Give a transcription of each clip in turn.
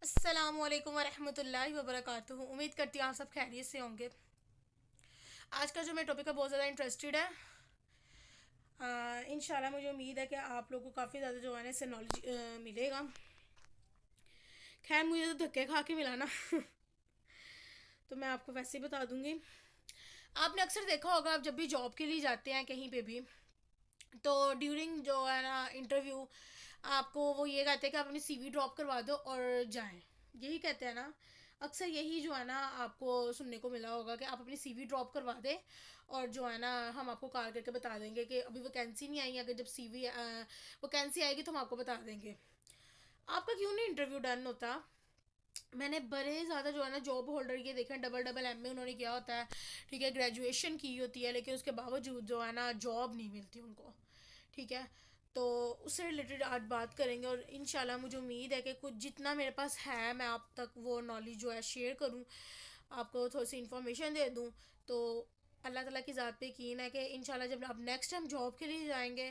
अस्सलामुअलैकुम वरहमतुल्लाहि वबरकातुहू। उम्मीद करती हूँ आप सब खैरियत से होंगे। आज का जो मेरा टॉपिक है बहुत ज़्यादा इंटरेस्टेड है। इंशाल्लाह मुझे उम्मीद है कि आप लोगों को काफ़ी ज़्यादा जो है ना इससे नॉलेज मिलेगा। खैर मुझे तो धक्के खा के मिला ना तो मैं आपको वैसे ही बता दूंगी। आपने अक्सर देखा होगा, आप जब भी जॉब के लिए जाते हैं कहीं पे भी, तो ड्यूरिंग जो है ना इंटरव्यू आपको वो ये कहते हैं कि आप अपनी सीवी ड्रॉप करवा दो और जाएं। यही कहते हैं ना, अक्सर यही जो है ना आपको सुनने को मिला होगा कि आप अपनी सीवी ड्रॉप करवा दें और जो है ना हम आपको कॉल करके बता देंगे कि अभी वैकेंसी नहीं आई, अगर जब सीवी वैकेंसी आएगी तो हम आपको बता देंगे। आपका क्यों नहीं इंटरव्यू डन होता? मैंने बड़े ज़्यादा जो है ना जॉब होल्डर ये देखे हैं, डबल डबल एमए उन्होंने किया होता है, ठीक है, ग्रेजुएशन की होती है, लेकिन उसके बावजूद जो है ना जॉब नहीं मिलती उनको। ठीक है, तो उससे रिलेटेड आज बात करेंगे और इंशाल्लाह मुझे उम्मीद है कि कुछ जितना मेरे पास है मैं आप तक वो नॉलेज जो है शेयर करूं, आपको थोड़ी सी इन्फॉर्मेशन दे दूं। तो अल्लाह ताला की ज़ात पे यकीन है कि इंशाल्लाह जब आप नेक्स्ट टाइम जॉब के लिए जाएंगे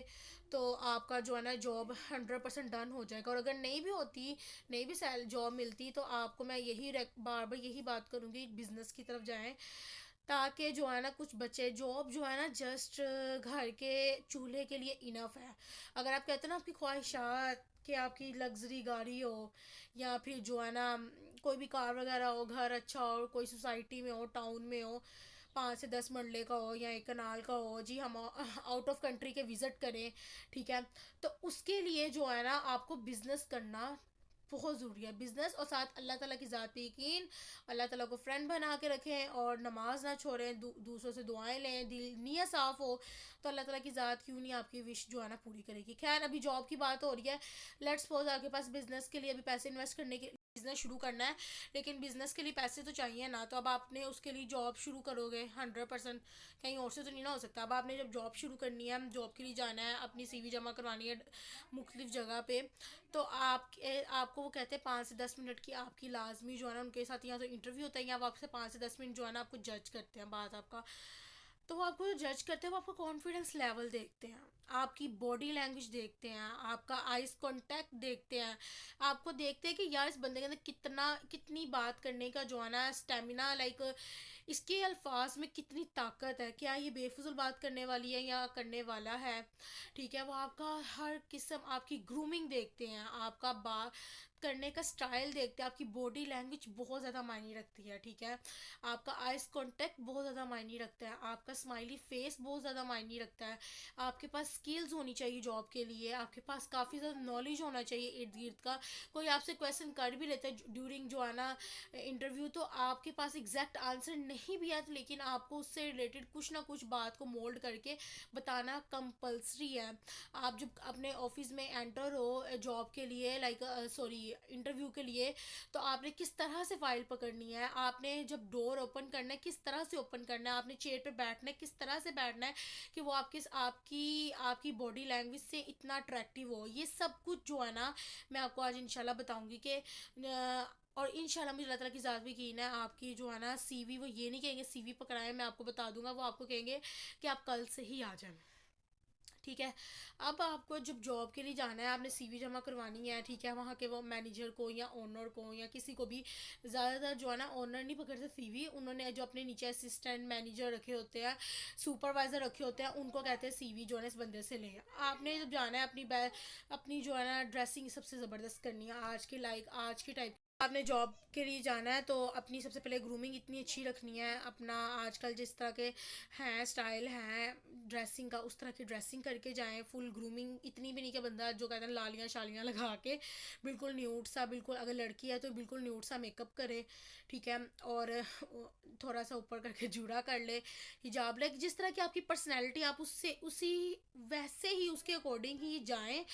तो आपका जो है ना जॉब 100% डन हो जाएगा। और अगर नहीं भी होती, नहीं भी सैल जॉब मिलती, तो आपको मैं यही बार बार यही बात करूँगी, बिज़नेस की तरफ जाएं, ताकि जो है ना कुछ बचे। जॉब जो है ना जस्ट घर के चूल्हे के लिए इनफ है। अगर आप कहते हैं ना आपकी ख्वाहिशात कि आपकी लग्जरी गाड़ी हो, या फिर जो है ना कोई भी कार वगैरह हो, घर अच्छा हो, कोई सोसाइटी में हो, टाउन में हो, 5 से 10 मरले का हो या एक कनाल का हो, जी हम आउट ऑफ कंट्री के विज़िट करें, ठीक है, तो उसके लिए जो है ना आपको बिज़नेस करना बहुत ज़रूरी है। बिज़नेस और साथ अल्लाह ताला की ज़ात पे यकीन, अल्लाह ताला को फ्रेंड बना के रखें और नमाज ना छोड़ें, दूसरों से दुआएं लें, दिल नीयत साफ़ हो तो अल्लाह ताला की ज़ात क्यों नहीं आपकी विश जो है ना पूरी करेगी। खैर अभी जॉब की बात हो रही है, लेट्स सपोज आपके पास बिज़नेस के लिए अभी पैसे इन्वेस्ट करने के, बिज़नेस शुरू करना है, लेकिन बिज़नेस के लिए पैसे तो चाहिए ना, तो अब आपने उसके लिए जॉब शुरू करोगे 100%, कहीं और से तो नहीं ना हो सकता। अब आपने जब जॉब शुरू करनी है, जॉब के लिए जाना है, अपनी सीवी जमा करवानी है मुख्तलिफ जगह पे, तो आपको वो कहते हैं 5 से 10 मिनट की आपकी लाजमी जो है ना उनके साथ या तो इंटरव्यू होता है, या वो आपसे 5 से 10 मिनट जो है ना आपको जज करते हैं बात आपका। तो वो आपको जो जज करते हैं वो आपका कॉन्फिडेंस लेवल देखते हैं, आपकी बॉडी लैंग्वेज देखते हैं, आपका आइज कांटेक्ट देखते हैं, आपको देखते हैं कि यार इस बंदे के अंदर कितना कितनी बात करने का जो है ना स्टेमिना, लाइक इसके अल्फाज में कितनी ताकत है, क्या ये बेफुजूल बात करने वाली है या करने वाला है। ठीक है, वो आपका हर किस्म, आपकी ग्रूमिंग देखते हैं, आपका बात करने का स्टाइल देखते हैं, आपकी बॉडी लैंग्वेज बहुत ज़्यादा मायने रखती है। ठीक है, आपका आइज कांटेक्ट बहुत ज़्यादा मायने रखता है, आपका स्माइली फेस बहुत ज़्यादा मायने रखता है, आपके पास स्किल्स होनी चाहिए जॉब के लिए, आपके पास काफ़ी ज़्यादा नॉलेज होना चाहिए इर्द गिर्द का। कोई आपसे क्वेश्चन कर भी लेता है ड्यूरिंग जो है ना इंटरव्यू, तो आपके पास एग्जैक्ट आंसर नहीं भी है, लेकिन आपको उससे रिलेटेड कुछ ना कुछ बात को मोल्ड करके बताना कंपलसरी है। आप जब अपने ऑफिस में एंटर हो जॉब के लिए, लाइक सॉरी इंटरव्यू के लिए, तो आपने किस तरह से फाइल पकड़नी है, आपने जब डोर ओपन करना है किस तरह से ओपन करना है, आपने चेयर पे बैठना है किस तरह से बैठना है कि वो आपकी आपकी बॉडी लैंग्वेज से इतना अट्रैक्टिव हो। ये सब कुछ जो है ना मैं आपको आज इंशाल्लाह बताऊंगी कि और इंशाल्लाह मुझे अल्लाह ताला की ज़ात भी यकीन है आपकी जो है ना सीवी, वो ये नहीं कहेंगे सीवी पकड़ाएं मैं आपको बता दूंगा, वो आपको कहेंगे कि आप कल से ही आ जाएं। ठीक है, अब आपको जब जॉब के लिए जाना है, आपने सीवी जमा करवानी है, ठीक है, वहाँ के वो मैनेजर को या ओनर को या किसी को भी, ज़्यादातर जो है ना ओनर नहीं पकड़ते सीवी, उन्होंने जो अपने नीचे असिस्टेंट मैनेजर रखे होते हैं, सुपरवाइज़र रखे होते हैं, उनको कहते हैं सीवी जो है ना इस बंदे से लें। आपने जब जाना है अपनी जो है ना ड्रेसिंग सबसे ज़बरदस्त करनी है आज के, लाइक आज के टाइप, आपने जॉब के लिए जाना है तो अपनी सबसे पहले ग्रूमिंग इतनी अच्छी रखनी है, अपना आजकल जिस तरह के हैं स्टाइल हैं ड्रेसिंग का, उस तरह की ड्रेसिंग करके जाएं। फुल ग्रूमिंग इतनी भी नहीं कि बंदा जो कहते हैं लालियाँ शालियाँ लगा के बिल्कुल न्यूड सा, बिल्कुल अगर लड़की है तो बिल्कुल न्यूड सा मेकअप करे, ठीक है, और थोड़ा सा ऊपर करके जूड़ा कर ले, हिजाब, लाइक जिस तरह की आपकी पर्सनैलिटी, आप उससे उसी वैसे ही उसके अकॉर्डिंग ही जाएं।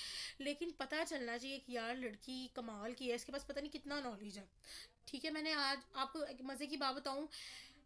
लेकिन पता चलना चाहिए कि यार लड़की कमाल की है, इसके पास पता नहीं कितना नॉलेज है। ठीक है, मैंने आज आपको एक मज़े की बात बताऊं,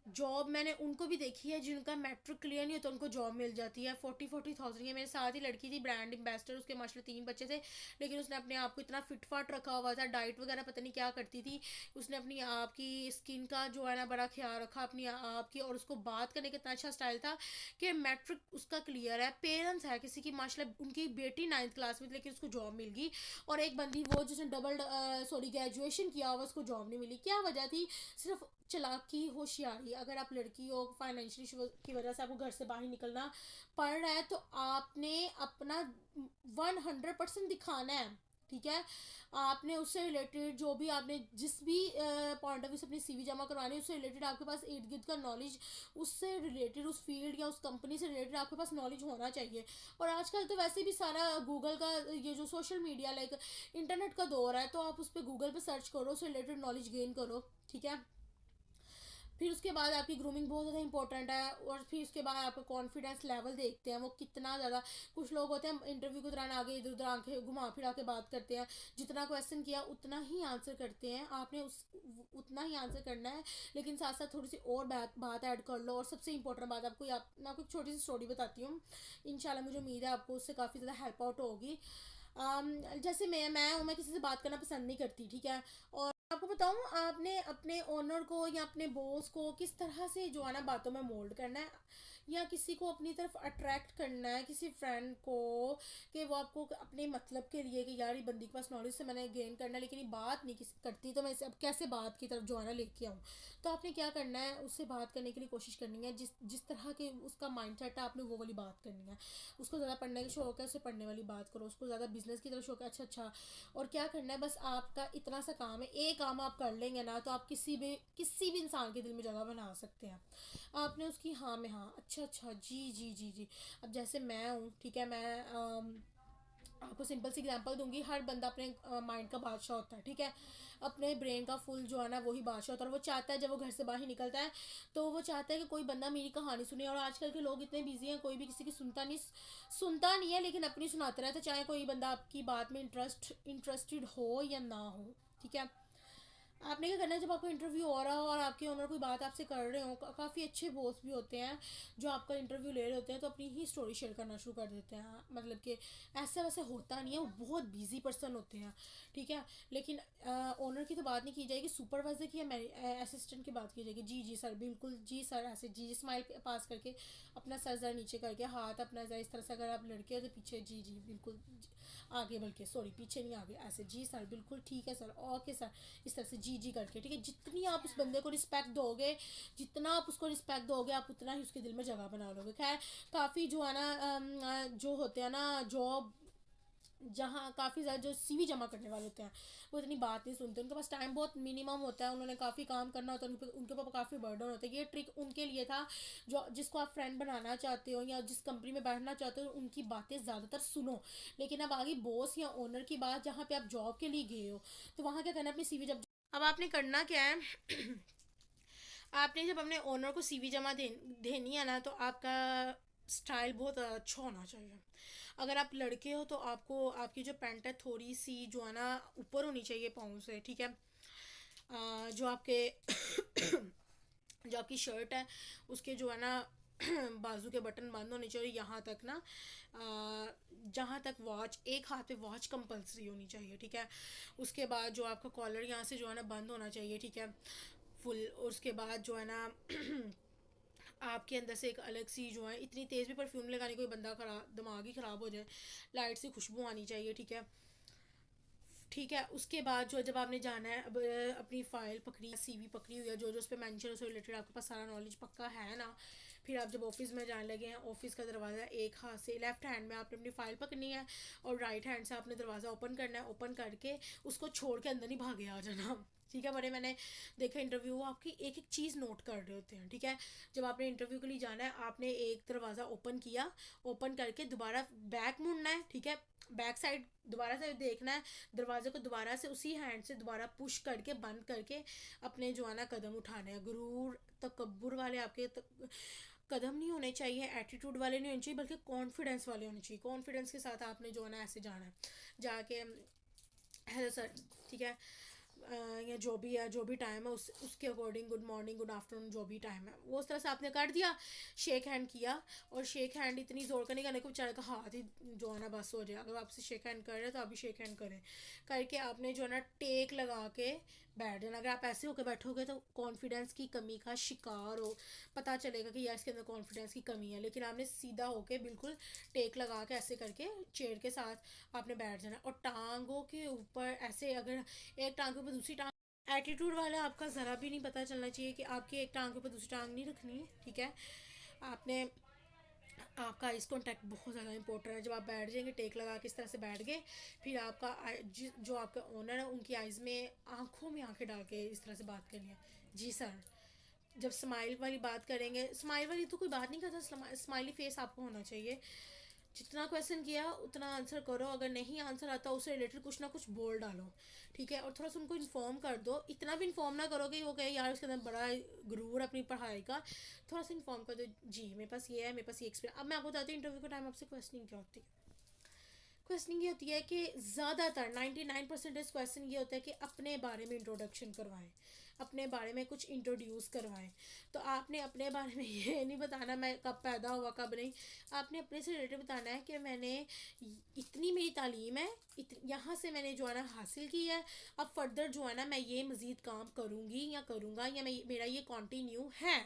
जॉब मैंने उनको भी देखी है जिनका मैट्रिक क्लियर नहीं होता, उनको जॉब मिल जाती है 40,000 की। मेरे साथ ही लड़की थी, ब्रांड एम्बेसडर, उसके माशाल्लाह 3 बच्चे थे, लेकिन उसने अपने आप को इतना फिटफाट रखा हुआ था, डाइट वगैरह पता नहीं क्या करती थी। उसने अपनी आप की स्किन का जो है ना बड़ा ख्याल रखा अपनी आप की, और उसको बात करने का इतना अच्छा स्टाइल था कि मैट्रिक उसका क्लियर है, पेरेंट्स है किसी की माशाल्लाह, उनकी बेटी 9th क्लास में थी लेकिन उसको जॉब मिल गई, और एक बंदी वो जिसने डबल सॉरी ग्रेजुएशन किया हुआ उसको जॉब नहीं मिली। क्या वजह थी? सिर्फ चालाकी, होशियारी। अगर आप लड़की हो, फाइनेंशियली की वजह से आपको घर से बाहर निकलना पड़ रहा है, तो आपने अपना 100% दिखाना है, ठीक है। आपने उससे रिलेटेड जो भी आपने जिस भी पॉइंट ऑफ व्यू से अपनी सीवी जमा करवानी है, उससे रिलेटेड आपके पास इर्द गिर्द का नॉलेज, उससे रिलेटेड उस फील्ड या उस कंपनी से रिलेटेड आपके पास नॉलेज होना चाहिए। और आजकल तो वैसे भी सारा गूगल का, ये जो सोशल मीडिया लाइक इंटरनेट का दौर है, तो आप उस पर गूगल पे सर्च करो, उससे रिलेटेड नॉलेज गेन करो, ठीक है। फिर उसके बाद आपकी ग्रूमिंग बहुत ज़्यादा इंपॉर्टेंट है, और फिर उसके बाद आपका कॉन्फिडेंस लेवल देखते हैं वो कितना ज़्यादा। कुछ लोग होते हैं इंटरव्यू के दौरान आगे इधर उधर आंखें घुमा फिरा के बात करते हैं, जितना क्वेश्चन किया उतना ही आंसर करते हैं, आपने उस उतना ही आंसर करना है, लेकिन साथ साथ थोड़ी सी और बात ऐड कर लो। और सबसे इंपॉर्टेंट बात आपको, मैं आपको एक छोटी सी स्टोरी बताती हूँ, इंशाल्लाह मुझे उम्मीद है आपको उससे काफ़ी ज़्यादा हेल्प आउट होगी। जैसे मैं किसी से बात करना पसंद नहीं करती, ठीक है। और आपको बताऊं, आपने अपने ओनर को या अपने बॉस को किस तरह से जो है ना बातों में मोल्ड करना है, या किसी को अपनी तरफ अट्रैक्ट करना है, किसी फ्रेंड को, कि वो आपको अपने मतलब के लिए, कि यार ये बंदी के पास नॉलेज से मैंने गेन करना है लेकिन ये बात नहीं किसी करती, तो मैं इसे अब कैसे बात की तरफ जो है ना लेके आऊँ। तो आपने क्या करना है, उससे बात करने के लिए कोशिश करनी है, जिस जिस तरह के उसका माइंड सेट है आपने वो वाली बात करनी है। उसको ज़्यादा पढ़ने का शौक है, उसे पढ़ने वाली बात करो। उसको ज़्यादा बिजनेस की तरफ शौक है, अच्छा अच्छा। और क्या करना है, बस आपका इतना सा काम है, एक काम आप कर लेंगे ना, तो आप किसी भी इंसान के दिल में जगह बना सकते हैं। आपने उसकी हाँ में हाँ, अच्छा अच्छा, जी जी जी जी। अब जैसे मैं हूँ, ठीक है, मैं आपको सिंपल सी एग्जांपल दूंगी। हर बंदा अपने माइंड का बादशाह होता है, ठीक है। अपने ब्रेन का फुल जो है ना वही बादशाह होता है, और वो चाहता है जब वो घर से बाहर निकलता है, तो वो चाहता है कि कोई बंदा मेरी कहानी सुने। और आजकल के लोग इतने बिजी हैं, कोई भी किसी की सुनता नहीं है, लेकिन अपनी सुनाते रहते, चाहे कोई बंदा आपकी बात में इंटरेस्टेड हो या ना हो, ठीक है। आपने क्या करना है, जब आपका इंटरव्यू हो रहा हो और आपके ओनर कोई बात आपसे कर रहे हो, काफ़ी अच्छे बॉस भी होते हैं जो आपका इंटरव्यू ले रहे होते हैं, तो अपनी ही स्टोरी शेयर करना शुरू कर देते हैं। मतलब कि ऐसा वैसे होता नहीं है, वो बहुत बिजी पर्सन होते हैं, ठीक है। लेकिन ओनर की तो बात नहीं की जाएगी, सुपरवाइजर की या असिस्टेंट की बात की जाएगी। जी जी सर, बिल्कुल जी सर, ऐसे जी जी स्माइल पास करके, अपना सर ज़रा नीचे करके, हाथ अपना ज़रा इस तरह से, अगर आप लड़के हो तो पीछे जी जी बिल्कुल, आगे, बल्कि सॉरी पीछे नहीं आगे, ऐसे जी सर बिल्कुल ठीक है सर, ओके सर, इस तरह से जी जी करके, ठीक है। जितनी आप उस बंदे को रिस्पेक्ट दोगे, जितना आप उसको रिस्पेक्ट दोगे, आप उतना ही उसके दिल में जगह बना लोगे। खैर, काफ़ी जो है ना जो होते हैं ना जॉब, जहाँ काफ़ी ज़्यादा जो सीवी जमा करने वाले होते हैं, वो इतनी बात नहीं सुनते, उनके पास टाइम बहुत मिनिमम होता है, उन्होंने काफ़ी काम करना होता है, उनके ऊपर काफ़ी बर्डन होता है। ये ट्रिक उनके लिए था जो जिसको आप फ्रेंड बनाना चाहते हो या जिस कंपनी में बैठना चाहते हो, उनकी बातें ज़्यादातर सुनो। लेकिन अब आगे बॉस या ओनर की बात, जहाँ पे आप जॉब के लिए गए हो, तो वहाँ क्या करना है, अपनी सीवी जब अब आपने करना क्या है आपने जब अपने ओनर को सीवी जमा देनी है ना, तो आपका स्टाइल बहुत अच्छा होना चाहिए। अगर आप लड़के हो तो आपको आपकी जो पैंट है थोड़ी सी जो है ना ऊपर होनी चाहिए पाँव से, ठीक है। जो आपके जो आपकी शर्ट है उसके जो है ना बाजू के बटन बंद होने चाहिए यहाँ तक ना, जहाँ तक वॉच, एक हाथ पे वॉच कंपलसरी होनी चाहिए, ठीक है। उसके बाद जो आपका कॉलर यहाँ से जो है ना बंद होना चाहिए, ठीक है, फुल। और उसके बाद जो है ना आपके अंदर से एक अलग सी जो है, इतनी तेज़ भी परफ्यूम लगाने कोई बंदा खराब दिमाग ही ख़राब हो जाए, लाइट सी खुशबू आनी चाहिए, ठीक है। ठीक है, उसके बाद जो जब आपने जाना है, अब अपनी फ़ाइल पकड़ी, सीवी पकड़ी हुई है, जो जो उस पर मैंशन उससे रिलेटेड आपके पास सारा नॉलेज पक्का है ना। फिर आप जब ऑफिस में जाने लगे हैं, ऑफिस का दरवाज़ा एक हाथ से, लेफ्ट हैंड में आपने अपनी फ़ाइल पकड़नी है, और राइट हैंड से आपने दरवाज़ा ओपन करना है। ओपन करके उसको छोड़ के अंदर नहीं भागे आ जाना, ठीक है। बड़े मैंने देखा इंटरव्यू, वो आपकी एक एक चीज़ नोट कर रहे होते हैं, ठीक है। जब आपने इंटरव्यू के लिए जाना है, आपने एक दरवाज़ा ओपन किया, ओपन करके दोबारा बैक मुड़ना है, ठीक है। बैक साइड दोबारा से देखना है, दरवाजे को दोबारा से उसी हैंड से दोबारा पुश करके बंद करके अपने जो है ना कदम उठाने हैं। गुरूर तकब्बुर वाले आपके कदम नहीं होने चाहिए, एटीट्यूड वाले नहीं होने चाहिए, बल्कि कॉन्फिडेंस वाले होने चाहिए। कॉन्फिडेंस के साथ आपने जो है ना ऐसे जाना है, जाके हेलो सर, ठीक है, या जो भी टाइम है उसके according good morning good afternoon जो भी टाइम है वो उस तरह से आपने कर दिया, शेक हैंड किया। और शेक हैंड इतनी ज़ोर का नहीं करने को, बेचारे का हाथ ही जो है ना बस हो जाए। अगर आपसे शेक हैंड कर रहे हैं तो आप भी शेक हैंड करें, करके आपने जो है ना टेक लगा के बैठ जाना। अगर आप ऐसे होकर बैठोगे तो कॉन्फिडेंस की कमी का शिकार हो, पता चलेगा कि यार इसके अंदर कॉन्फिडेंस की कमी है। लेकिन आपने सीधा होके बिल्कुल टेक लगा के ऐसे करके चेयर के साथ आपने बैठ जाना। और टांगों के ऊपर ऐसे, अगर एक टांग के ऊपर दूसरी टांग, एटीट्यूड वाला आपका ज़रा भी नहीं पता चलना चाहिए कि आपकी एक टांग के ऊपर दूसरी टांग नहीं रखनी है, ठीक है। आपने, आपका आइस कांटेक्ट बहुत ज़्यादा इंपॉर्टेंट है। जब आप बैठ जाएंगे टेक लगा के इस तरह से बैठ गए, फिर आपका जो आपका ओनर है उनकी आइज़ में, आंखों में आंखें डाल के इस तरह से बात करनी है। जी सर। जब स्माइल वाली बात करेंगे, स्माइल वाली तो कोई बात नहीं करता, स्माइली फेस आपको होना चाहिए। जितना क्वेश्चन किया उतना आंसर करो, अगर नहीं आंसर आता उससे रिलेटेड कुछ ना कुछ बोल डालो, ठीक है। और थोड़ा सा उनको इन्फॉर्म कर दो, इतना भी इन्फॉर्म ना करो कि वो कहे यार उसके अंदर बड़ा गुरूर अपनी पढ़ाई का। थोड़ा सा इन्फॉर्म कर दो, जी मेरे पास ये है, मेरे पास ये एक्सपीरियंस। अब मैं आपको बताती हूँ इंटरव्यू के टाइम आपसे क्वेश्चनिंग क्या होती है। क्वेश्चनिंग ये होती है कि ज़्यादातर 99% क्वेश्चन ये होता है कि अपने बारे में इंट्रोडक्शन करवाएं, अपने बारे में कुछ इंट्रोड्यूस करवाएं। तो आपने अपने बारे में ये नहीं बताना मैं कब पैदा हुआ कब नहीं, आपने अपने से रिलेटेड बताना है कि मैंने इतनी मेरी तालीम है, यहाँ से मैंने जो है ना हासिल की है, अब फर्दर जो है ना मैं ये मज़ीद काम करूँगी या करूँगा, या मैं मेरा ये कंटिन्यू है,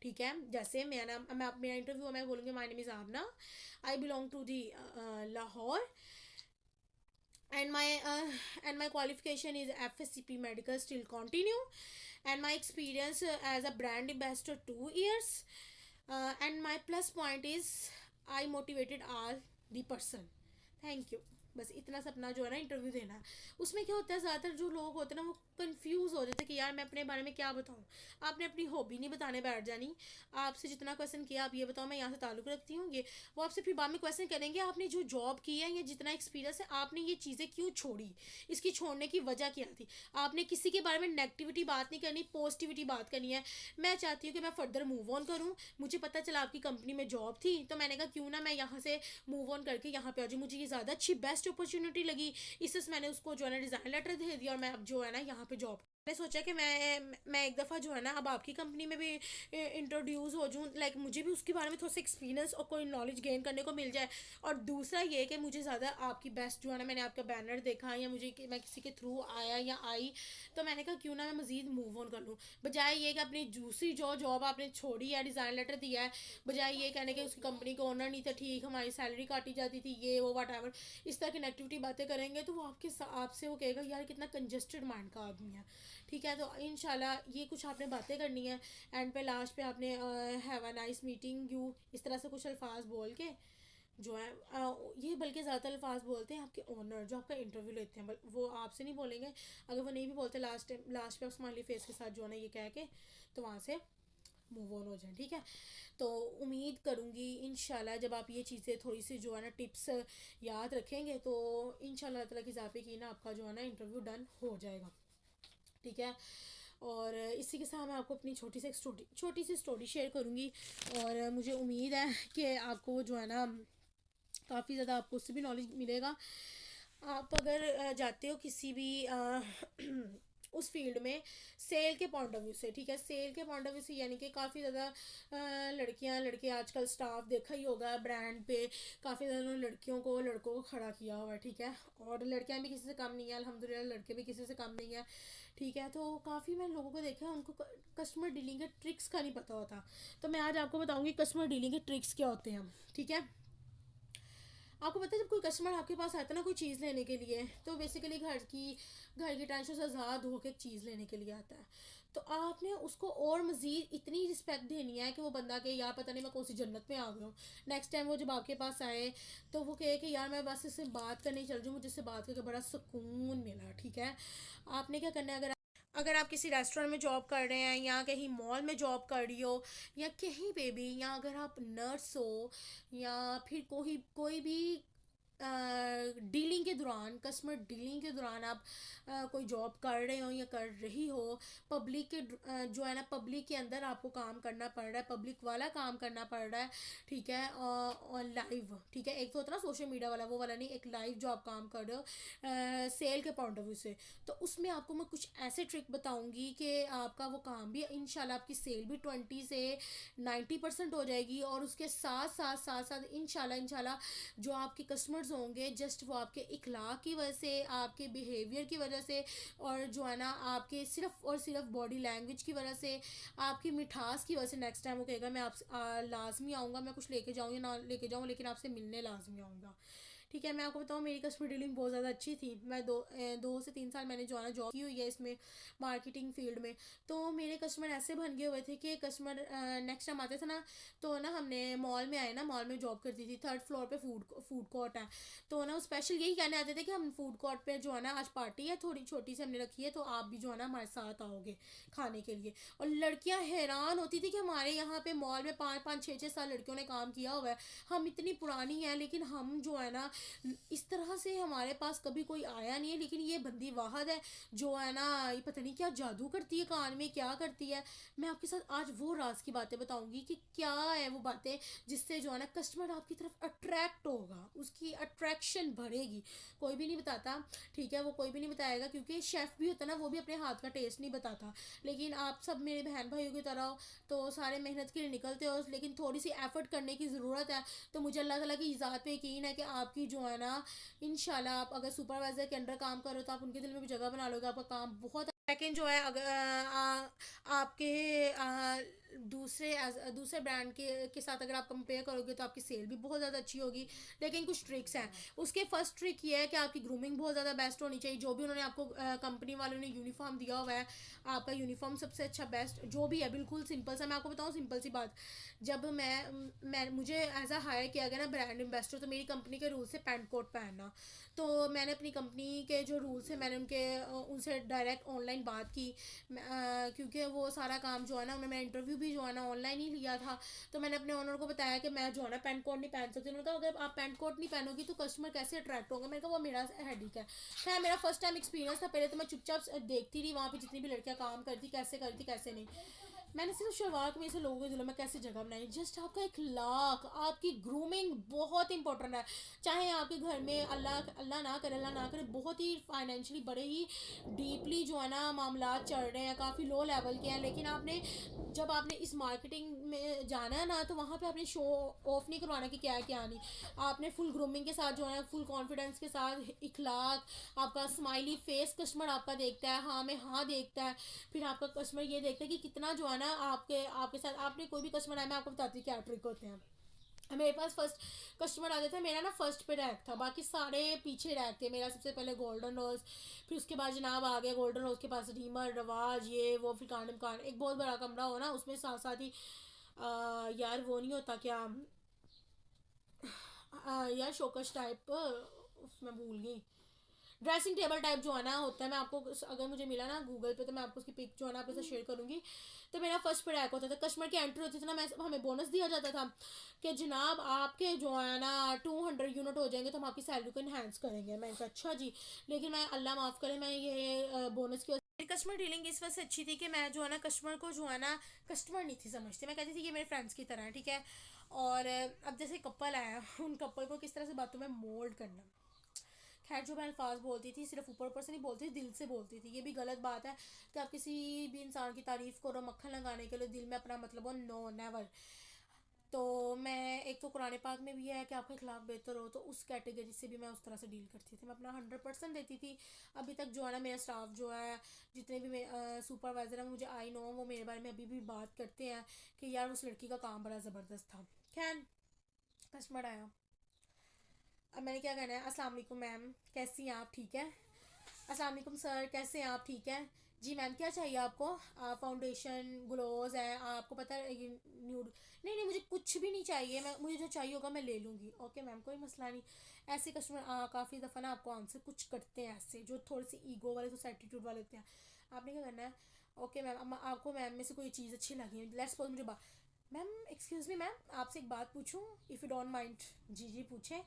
ठीक है। जैसे मेरा इंटरव्यू मैं बोलूँगी my name is Abna, I belong to the Lahore, and my qualification is FSCP medical still continue, and my experience as a brand ambassador 2 years, and my plus point is I motivated all the person, thank you। बस इतना सा अपना जो है ना interview देना है। उसमें क्या होता है, ज़्यादातर जो लोग होते हैं ना वो कंफ्यूज हो जाते हैं कि यार मैं अपने बारे में क्या बताऊँ। आपने अपनी हॉबी नहीं बताने बैठ जानी। आपसे जितना क्वेश्चन किया आप ये बताओ मैं यहाँ से ताल्लुक़ रखती हूँ, ये वो आपसे फिर बाद में क्वेश्चन करेंगे आपने जो जॉब की है या जितना एक्सपीरियंस है आपने ये चीज़ें क्यों छोड़ी, इसकी छोड़ने की वजह क्या थी। आपने किसी के बारे में नेगेटिविटी बात नहीं करनी, पॉजिटिविटी बात करनी है। मैं चाहती हूँ कि मैं फर्दर मूव ऑन करूँ, मुझे पता चला आपकी कंपनी में जॉब थी तो मैंने कहा क्यों ना मैं यहाँ से मूव ऑन करके यहाँ पे आ जाऊँ, मुझे ये ज़्यादा अच्छी बेस्ट अपॉर्चुनिटी लगी, इससे मैंने उसको जो है ना रिज़ाइन लेटर दे दिया और मैं अब जो है ना यहाँ पे जॉब, मैंने सोचा कि मैं एक दफ़ा जो है ना अब आपकी कंपनी में भी इंट्रोड्यूस हो जाऊँ, लाइक मुझे भी उसके बारे में थोड़ा सा एक्सपीरियंस और कोई नॉलेज गेन करने को मिल जाए। और दूसरा ये कि मुझे ज़्यादा आपकी बेस्ट जो है ना, मैंने आपका बैनर देखा या मुझे मैं किसी के थ्रू आया या आई तो मैंने कहा क्यों ना मैं मज़ीद मूव ऑन कर लूँ, बजाय ये कि अपनी दूसरी जो जॉब आपने छोड़ी है, डिज़ाइन लेटर दिया है, बजाय ये कहने के उसकी कंपनी का ओनर नहीं था ठीक, हमारी सैलरी काटी जाती थी, ये वो वट एवर, इस तरह की नेगेटिविटी बातें करेंगे तो वो आपसे वो कहेगा यार कितना कंजस्टेड माइंड का आदमी है, ठीक है। तो इंशाल्लाह ये कुछ आपने बातें करनी है, एंड पे लास्ट पे आपने have a nice meeting you, इस तरह से कुछ अल्फाज बोल के जो है ये बल्कि ज़्यादा अल्फाज बोलते हैं आपके ओनर जो आपका इंटरव्यू लेते हैं, वो आपसे नहीं बोलेंगे। अगर वो नहीं भी बोलते लास्ट पे आप स्माइली फेस के साथ जो है ना ये कह के तो वहाँ से मूव ऑन हो जाए, ठीक है। तो उम्मीद करूँगी इंशाल्लाह जब आप ये चीज़ें थोड़ी सी जो है ना टिप्स याद रखेंगे तो इंशाल्लाह ताला की ज़ापे की ना आपका जो है ना इंटरव्यू डन हो जाएगा, ठीक है। और इसी के साथ मैं आपको अपनी छोटी सी स्टोरी शेयर करूँगी, और मुझे उम्मीद है कि आपको जो है ना काफ़ी ज़्यादा आपको उससे भी नॉलेज मिलेगा। आप अगर जाते हो किसी भी उस फील्ड में सेल के पॉइंट ऑफ व्यू से, ठीक है, सेल के पॉइंट ऑफ व्यू से यानी कि काफ़ी ज़्यादा लड़कियां लड़के आजकल स्टाफ देखा ही होगा ब्रांड पे, काफ़ी ज़्यादा लड़कियों को लड़कों को खड़ा किया हुआ है, ठीक है। और लड़कियां भी किसी से कम नहीं है अल्हम्दुलिल्लाह, लड़के भी किसी से कम नहीं है, ठीक है। तो काफ़ी मैं लोगों को देखा है उनको कस्टमर डीलिंग के ट्रिक्स का नहीं पता होता, तो मैं आज आपको बताऊँगी कस्टमर डीलिंग के ट्रिक्स क्या होते हैं, ठीक है। आपको पता है जब कोई कस्टमर आपके पास आता है ना कोई चीज़ लेने के लिए, तो बेसिकली घर की टेंशन से आज़ाद होकर चीज़ लेने के लिए आता है, तो आपने उसको और मज़ीद इतनी रिस्पेक्ट देनी है कि वो बंदा के यार पता नहीं मैं कौन सी जन्नत में आ गया हूँ। नेक्स्ट टाइम वो जब आपके पास आए तो वो कहे कि यार मैं बस इससे बात करने चल जाऊँ, मुझे इससे बात करके बड़ा सुकून मिला, ठीक है। आपने क्या करना है, अगर आप किसी रेस्टोरेंट में जॉब कर रहे हैं या कहीं मॉल में जॉब कर रही हो या कहीं पे भी, या अगर आप नर्स हो या फिर कोई कोई भी डीलिंग के दौरान, कस्टमर डीलिंग के दौरान आप कोई जॉब कर रहे हो या कर रही हो, पब्लिक के जो है ना, पब्लिक के अंदर आपको काम करना पड़ रहा है, पब्लिक वाला काम करना पड़ रहा है, ठीक है, और लाइव, ठीक है, एक तो होता है ना सोशल मीडिया वाला, वो वाला नहीं, एक लाइव जो आप काम कर रहे हो सेल के पॉइंट ऑफ व्यू से, तो उसमें आपको मैं कुछ ऐसे ट्रिक बताऊंगी कि आपका वो काम भी इंशाल्लाह, आपकी सेल भी 20 से 90% हो जाएगी, और उसके साथ साथ साथ साथ इंशाल्लाह इंशाल्लाह जो आपके कस्टमर्स होंगे, जस्ट वो आपके इखलाक की वजह से, आपके बिहेवियर की वजह से, और जो है ना आपके सिर्फ और सिर्फ बॉडी लैंग्वेज की वजह से, आपकी मिठास की वजह से, नेक्स्ट टाइम वो कहेगा मैं आप लाजमी आऊँगा, मैं कुछ लेके जाऊँ या ना लेके जाऊँ, लेकिन आपसे मिलने लाजमी आऊँगा। ठीक है, मैं आपको बताऊँ, मेरी कस्टमर डीलिंग बहुत ज़्यादा अच्छी थी। मैं 2 से 3 साल मैंने जो है ना जॉब की हुई है इसमें, मार्केटिंग फील्ड में। तो मेरे कस्टमर ऐसे बन गए हुए थे कि कस्टमर नेक्स्ट टाइम आते थे ना, तो ना हमने मॉल में आए ना, मॉल में जॉब करती थी, 3rd फ्लोर पे फूड फूड कोर्ट है। तो ना वो स्पेशल यही कहने आते थे कि हम फूड कोर्ट पे जो है ना आज पार्टी है, थोड़ी छोटी सी हमने रखी है, तो आप भी जो है ना हमारे साथ आओगे खाने के लिए। और लड़कियां हैरान होती थी कि हमारे यहाँ पे मॉल में 5 5 6 6 साल लड़कियों ने काम किया हुआ है, हम इतनी पुरानी हैं, लेकिन हम जो है ना इस तरह से हमारे पास कभी कोई आया नहीं है, लेकिन ये बंदी वाहद है जो है ना, ये पता नहीं क्या जादू करती है, कान में क्या करती है। मैं आपके साथ आज वो राज की बातें बताऊंगी कि क्या है वो बातें जिससे जो है ना कस्टमर आपकी तरफ अट्रैक्ट होगा, उसकी अट्रैक्शन बढ़ेगी। कोई भी नहीं बताता, ठीक है, वो कोई भी नहीं बताएगा, क्योंकि शेफ़ भी होता है ना, वो भी अपने हाथ का टेस्ट नहीं बताता। लेकिन आप सब मेरे बहन भाइयों की तरह हो, तो सारे मेहनत के लिए निकलते हो, लेकिन थोड़ी सी एफर्ट करने की ज़रूरत है। तो मुझे अल्लाह ताला की ज़ात पे यकीन है कि आपकी जो है ना, इंशाल्लाह आप अगर सुपरवाइज़र के अंडर काम करो तो आप उनके दिल में भी जगह बना लोगे, आपका काम बहुत। सेकेंड जो है, अगर आपके दूसरे ब्रांड के साथ अगर आप कंपेयर करोगे तो आपकी सेल भी बहुत ज़्यादा अच्छी होगी। लेकिन कुछ ट्रिक्स हैं। उसके फर्स्ट ट्रिक ये है कि आपकी ग्रूमिंग बहुत ज़्यादा बेस्ट होनी चाहिए। जो भी उन्होंने आपको कंपनी वालों ने यूनिफॉर्म दिया हुआ है, आपका यूनिफॉर्म सबसे अच्छा बेस्ट जो भी है, बिल्कुल सिंपल सा। मैं आपको बताऊँ सिंपल सी बात, जब मैं मुझे एज अ हायर किया गया ना ब्रांड एम्बेसडर, तो मेरी कंपनी के रूल से पैंट कोट पहनना। तो मैंने अपनी कंपनी के जो रूल्स हैं, मैंने उनसे डायरेक्ट ऑनलाइन बात की। क्योंकि वो सारा काम जो है ना, उन्होंने, मैं इंटरव्यू भी जो है ना ऑनलाइन ही लिया था। तो मैंने अपने ओनर को बताया कि मैं जो है ना पैंट कोट नहीं पहन सकती। उन्होंने कहा अगर आप पैंट कोट नहीं पहनोगी तो कस्टमर कैसे अट्रैक्ट होंगे। मैंने कहा वो मेरा हेडिक है। खैर, मेरा फर्स्ट टाइम एक्सपीरियंस था। पहले तो मैं चुपचाप देखती रही वहाँ पे जितनी भी लड़कियाँ काम करती कैसे नहीं। मैंने सिर्फ शुरुआत में इसे लोगों के दिलों में कैसे जगह बनाई, जस्ट आपका इखलाक, आपकी ग्रूमिंग बहुत इंपॉर्टेंट है। चाहे आपके घर में अल्लाह ना करे बहुत ही फाइनेंशियली बड़े ही डीपली जो है ना मामला चल रहे हैं, काफ़ी लो लेवल के हैं, लेकिन आपने जब आपने इस मार्केटिंग में जाना है ना, तो वहाँ पे आपने शो ऑफ नहीं करवाना कि क्या है क्या नहीं। आपने फुल ग्रूमिंग के साथ जो है, फुल कॉन्फिडेंस के साथ, इखलाक, आपका स्माइली फेस कस्टमर आपका देखता है, हाँ में हाँ देखता है। फिर आपका कस्टमर ये देखता है कि कितना जो है ना आपके आपके साथ, आपने कोई भी कस्टमर आया, मैं आपको बताती हूँ क्या ट्रिक होते हैं। मेरे पास फर्स्ट कस्टमर आते थे, मेरा ना फर्स्ट पे रैक था, बाकी सारे पीछे रैक थे। मेरा सबसे पहले गोल्डन रोज, फिर उसके बाद जनाब आ गया गोल्डन रोज के पास रीमर, रवाज, ये वो, फिर कांडम कान। एक बहुत बड़ा कमरा हो ना, उसमें साथ साथ ही यार वो नहीं होता क्या, यार शोकश टाइप, उसमें भूल गई, ड्रेसिंग टेबल टाइप जो है ना होता है। मैं आपको अगर मुझे मिला ना गूगल पे, तो मैं आपको उसकी पिक जो है ना आपके साथ शेयर करूंगी। तो मेरा फर्स्ट पे रैक होता था, कस्टमर की एंट्री होती थी ना, मैं हमें बोनस दिया जाता था कि जनाब आपके जो है ना 200 यूनिट हो जाएंगे तो हम आपकी सैलरी को इन्हेंस करेंगे। मैं कहा अच्छा जी। लेकिन मैं अल्लाह माफ़ करे, मैं ये बोनस की कस्टमर डीलिंग इस वजह से अच्छी थी कि मैं जो है ना कस्टमर को जो है ना कस्टमर नहीं थी समझती। मैं कहती थी कि मेरे फ्रेंड्स की तरह है, ठीक है। और अब जैसे कपल आया, उन कपल को किस तरह से बातों में मोल्ड करना। खैर, जो मैं अल्फाज बोलती थी सिर्फ ऊपर ऊपर से नहीं बोलती थी, दिल से बोलती थी। ये भी गलत बात है कि आप किसी भी इंसान की तारीफ़ करो मक्खन लगाने के लिए, दिल में अपना मतलब हो, नो नेवर। तो मैं, एक तो कुरान पाक में भी है कि आपका इखलाक बेहतर हो, तो उस कैटेगरी से भी मैं उस तरह से डील करती थी। मैं अपना 100% देती थी। अभी तक जो है ना मेरा स्टाफ जो है, जितने भी सुपरवाइज़र हैं, मुझे आई नो वो मेरे बारे में अभी भी बात करते हैं कि यार उस लड़की का काम बड़ा ज़बरदस्त था। खैर, कस्टमर आया, अब मैंने क्या कहना है, अस्सलाम वालेकुम मैम, कैसी हैं आप, ठीक है। अस्सलाम वालेकुम सर, कैसे हैं आप, ठीक है। जी मैम, क्या चाहिए आपको। फाउंडेशन, ग्लोज है, आपको पता है ये न्यूड। नहीं नहीं, मुझे कुछ भी नहीं चाहिए, मैं मुझे जो चाहिए होगा मैं ले लूँगी। ओके मैम, कोई मसला नहीं। ऐसे कस्टमर काफ़ी दफ़ा ना आपको आंसर कुछ करते हैं ऐसे, जो थोड़ी सी ईगो वाले, तो एटीट्यूड वाले होते हैं। आपने क्या करना है, ओके मैम, आपको मैम में से कोई चीज़ अच्छी लगी, लेट्स सपोज मुझे मैम एक्सक्यूज़ मी मैम, आपसे एक बात पूछूं, इफ़ यू डोंट माइंड। जी जी पूछें।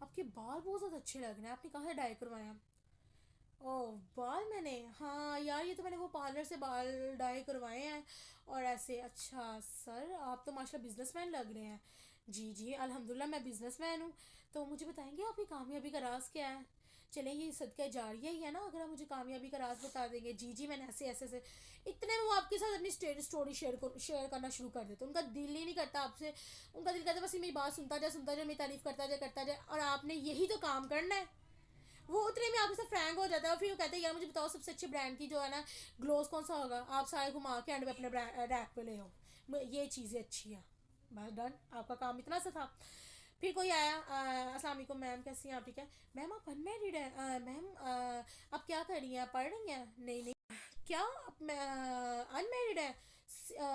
आपके बाल बहुत ज़्यादा अच्छे लग रहे हैं, आपने कहाँ से डाई करवाए हैं? ओह, बाल मैंने, हाँ यार ये तो मैंने वो पार्लर से बाल डाई करवाए हैं। और ऐसे, अच्छा सर आप तो माशाल्लाह बिजनेसमैन लग रहे हैं। जी जी अल्हम्दुलिल्लाह मैं बिजनेसमैन हूँ। तो मुझे बताएंगे आपकी कामयाबी का राज क्या है? चलें ये सदका जारिया ही है ना, अगर आप मुझे कामयाबी का राज बता देंगे। जी जी मैंने ऐसे ऐसे ऐसे, इतने में वो आपके साथ अपनी स्टोरी शेयर करना शुरू कर देते, उनका दिल ही नहीं करता आपसे, उनका दिल करता है बस ये मेरी बात सुनता जाए, मेरी तारीफ करता जाए, और आपने यही तो काम करना है। वो उतने में आपके साथ फ्रैंक हो जाता है, और फिर वो कहते हैं यार मुझे बताओ सबसे अच्छे ब्रांड की जो है ना ग्लोस कौन सा होगा, आप सारे घुमा के एंड में अपने रैक पे ले आओ, ये चीज़ें अच्छी हैं। बस डन, आपका काम इतना सा था। फिर कोई आया, अस्सलाम वालेकुम मैम कैसी हैं आप, ठीक है। मैम आप अनमेरिड हैं? मैम आप क्या कर रही हैं, आप पढ़ रही हैं? नहीं नहीं, क्या आप अनमेरिड है?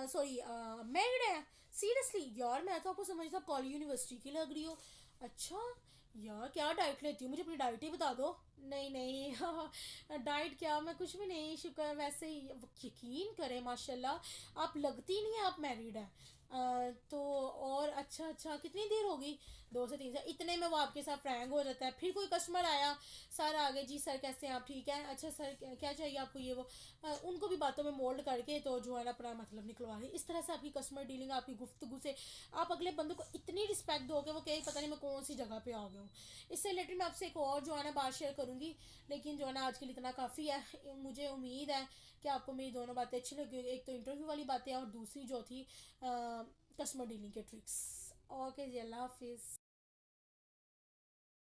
सॉरी मैरिड है? सीरियसली यार मैं तो आपको समझ था कॉलेज यूनिवर्सिटी की लग रही हो। अच्छा यार क्या डाइट लेती हूँ, मुझे अपनी डाइट ही बता दो। नहीं नहीं डाइट क्या, मैं कुछ भी नहीं, शुक्र वैसे ही। यकीन करें माशाल्लाह आप लगती नहीं है आप मैरिड है। तो और अच्छा अच्छा कितनी देर होगी? 2 से 3 साल। इतने में वो आपके साथ फ्रैंक हो जाता है। फिर कोई कस्टमर आया, सर आ गए, जी सर कैसे हैं आप, ठीक है, अच्छा सर क्या चाहिए आपको, ये वो। उनको भी बातों में मोल्ड करके तो जो है ना अपना मतलब निकलवा रही, इस तरह से आपकी कस्टमर डीलिंग, आपकी गुफ्तगू से आप अगले बंदे को इतनी रिस्पेक्ट दोगे वो कहीं पता नहीं मैं कौन सी जगह पे आ गया हूँ। इससे रिलेटेड मैं आपसे एक और जो है ना बात शेयर करूँगी, लेकिन जो है ना आज के लिए इतना काफ़ी है। मुझे उम्मीद है कि आपको मेरी दोनों बातें अच्छी लगी होगी, एक तो इंटरव्यू वाली बातें और दूसरी जो थी कस्टमर डीलिंग के ट्रिक्स। ओके जी, अल्लाह हाफिज़।